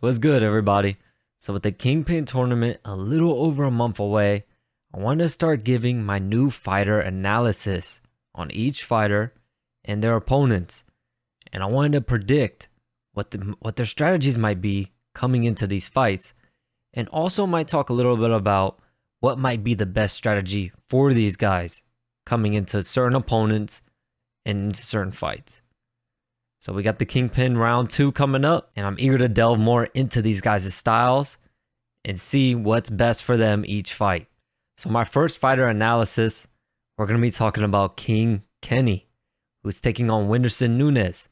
What's good, everybody? So, with the Kingpin tournament a little over a month away, I wanted to start giving my new fighter analysis on each fighter and their opponents. And I wanted to predict what their strategies might be coming into these fights, and also might talk a little bit about what might be the best strategy for these guys coming into certain opponents and into certain fights. So we got the Kingpin round 2 coming up, and I'm eager to delve more into these guys' styles and see what's best for them each fight. So my first fighter analysis, we're going to be talking about King Kenny, who's taking on Whindersson Nunes.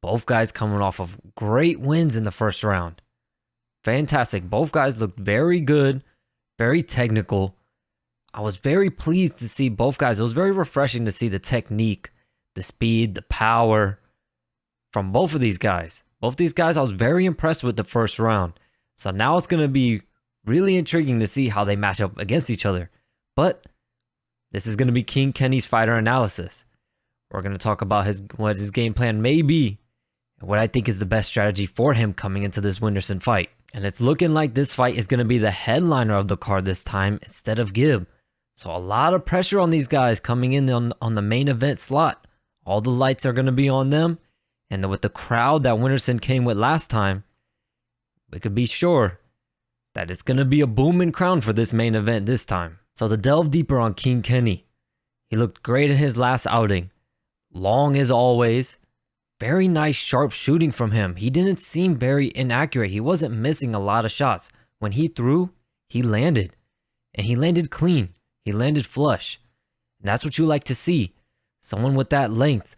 Both guys coming off of great wins in the first round. Fantastic. Both guys looked very good, very technical. I was very pleased to see both guys. It was very refreshing to see the technique, the speed, the power from both of these guys. Both these guys, I was very impressed with the first round. So now it's going to be really intriguing to see how they match up against each other. But this is going to be King Kenny's fighter analysis. We're going to talk about what his game plan may be and what I think is the best strategy for him coming into this Whindersson fight. And it's looking like this fight is going to be the headliner of the card this time instead of Gibb. So a lot of pressure on these guys coming in on the main event slot. All the lights are going to be on them. And with the crowd that Whindersson came with last time, we could be sure that it's going to be a booming crowd for this main event this time. So to delve deeper on King Kenny, he looked great in his last outing. Long as always. Very nice sharp shooting from him. He didn't seem very inaccurate. He wasn't missing a lot of shots. When he threw, he landed. And he landed clean. He landed flush. And that's what you like to see. Someone with that length.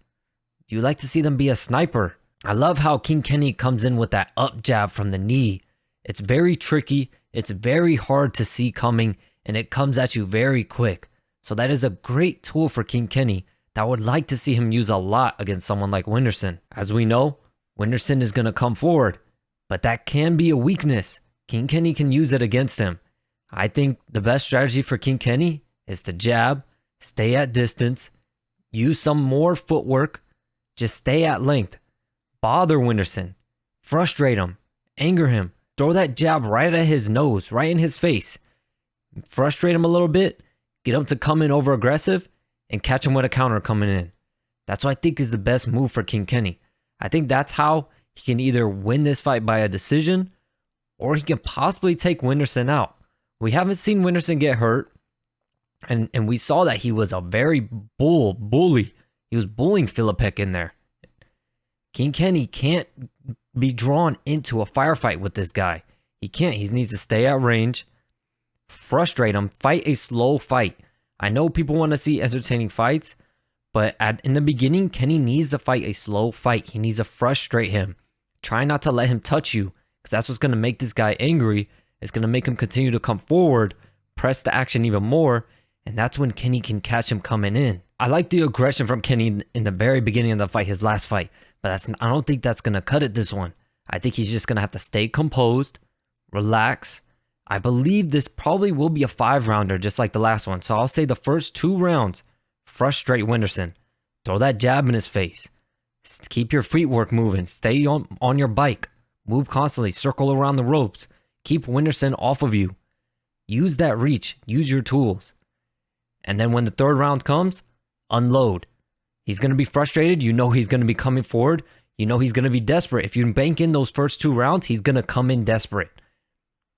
You like to see them be a sniper. I love how King Kenny comes in with that up jab from the knee. It's very tricky. It's very hard to see coming, and it comes at you very quick. So that is a great tool for King Kenny that I would like to see him use a lot against someone like Whindersson. As we know, Whindersson is going to come forward, but that can be a weakness. King Kenny can use it against him. I think the best strategy for King Kenny is to jab, stay at distance, use some more footwork, just stay at length. Bother Whindersson. Frustrate him. Anger him. Throw that jab right at his nose, right in his face. Frustrate him a little bit. Get him to come in over aggressive and catch him with a counter coming in. That's what I think is the best move for King Kenny. I think that's how he can either win this fight by a decision or he can possibly take Whindersson out. We haven't seen Whindersson get hurt. And we saw that he was a very bully. He was bullying Philippek in there. King Kenny can't be drawn into a firefight with this guy. He can't. He needs to stay at range, frustrate him, fight a slow fight. I know people want to see entertaining fights, but in the beginning, Kenny needs to fight a slow fight. He needs to frustrate him. Try not to let him touch you, because that's what's going to make this guy angry. It's going to make him continue to come forward, press the action even more, and that's when Kenny can catch him coming in. I like the aggression from Kenny in the very beginning of the fight, his last fight. But I don't think that's going to cut it this one. I think he's just going to have to stay composed, relax. I believe this probably will be a 5-rounder just like the last one. So I'll say the first 2 rounds, frustrate Whindersson. Throw that jab in his face. Keep your feet work moving. Stay on your bike. Move constantly. Circle around the ropes. Keep Whindersson off of you. Use that reach. Use your tools. And then when the 3rd round comes, unload. He's going to be frustrated. You know he's going to be coming forward. You know he's going to be desperate. If you bank in those first 2 rounds, he's going to come in desperate.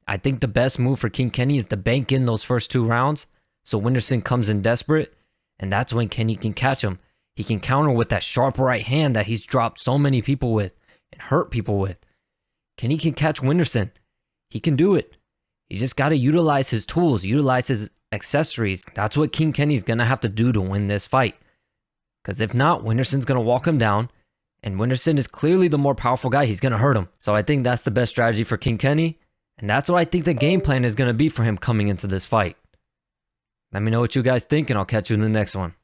I think the best move for King Kenny is to bank in those first 2 rounds so Whindersson comes in desperate, and that's when Kenny can catch him. He can counter with that sharp right hand that he's dropped so many people with and hurt people with. Kenny can catch Whindersson. He can do it. He just got to utilize his tools, utilize his accessories. That's what King Kenny's going to have to do to win this fight. Because if not, Whindersson's going to walk him down. And Whindersson is clearly the more powerful guy. He's going to hurt him. So I think that's the best strategy for King Kenny. And that's what I think the game plan is going to be for him coming into this fight. Let me know what you guys think, and I'll catch you in the next one.